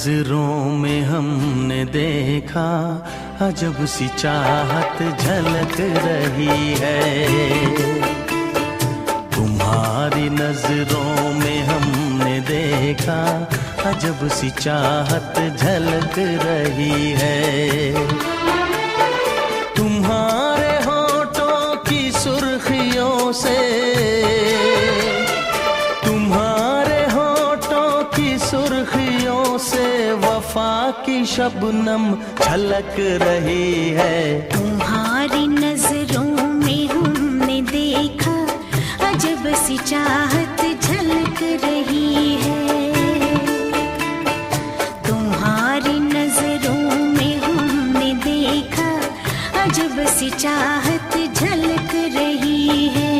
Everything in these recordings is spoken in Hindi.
नजरों में हमने देखा अजब सी चाहत झलक रही है। तुम्हारी नजरों में हमने देखा अजब सी चाहत झलक रही है। तुम्हारे होठों की सुर्खियों से, तुम्हारे होठों की सुर्खियों से वफा की शबनम छलक रही है। तुम्हारी नजरों में हमने देखा अजब सी चाहत झलक रही है। तुम्हारी नजरों में हमने देखा अजब सी चाहत झलक रही है।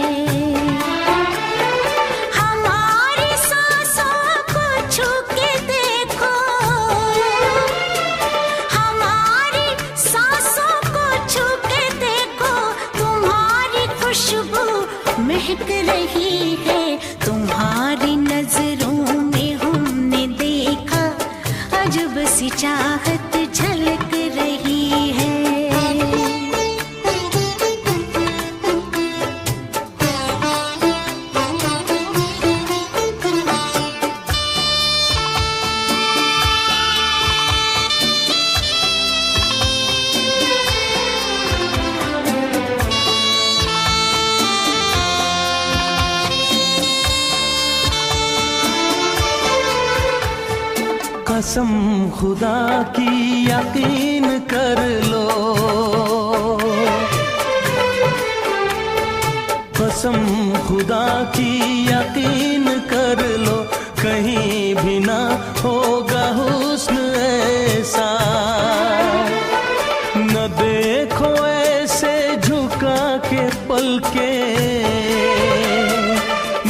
हमारी सांसों को छू के देखो, हमारी सांसों को छू के देखो, तुम्हारी खुशबू महक रही है। तुम्हारी नजरों में हमने देखा अजब सी चाहत झलक रही है। कसम खुदा की यकीन कर लो, कसम खुदा की यकीन कर लो, कहीं भी ना होगा हुस्न ऐसा। न देखो ऐसे झुका के पलके,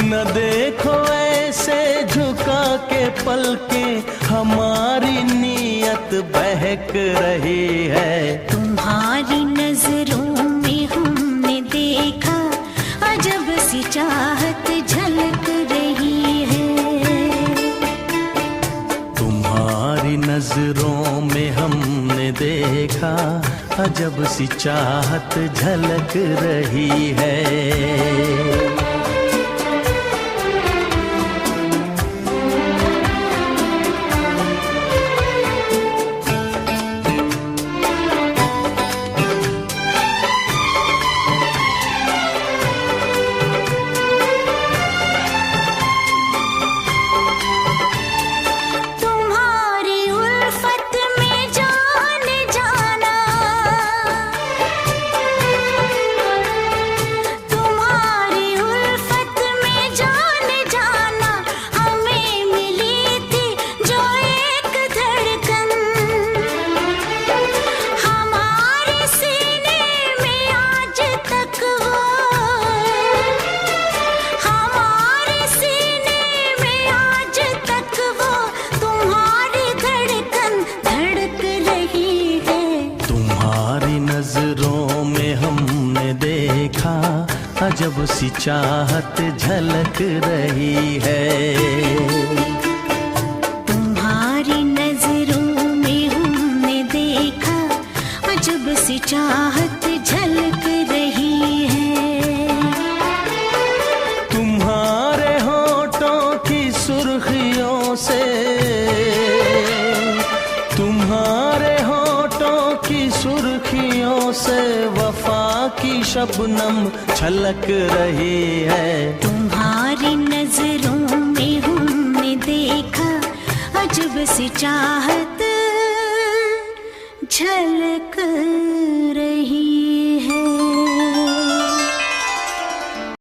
न देखो ऐसे झुका के पलके, हमारी नीयत बहक रही है। तुम्हारी नजरों में हमने देखा अजब सी चाहत झलक रही है। तुम्हारी नजरों में हमने देखा अजब सी चाहत झलक रही है। अजब सी चाहत झलक रही है। तुम्हारी नजरों में हमने देखा अजब सी चाहत झलक रही है। तुम्हारे होठों की सुर्खियों से, तुम्हारे होठों की सुर्खियों से वफा की शबनम छलक रही है। तुम्हारी नजरों में हमने देखा अजब सी चाहत झलक रही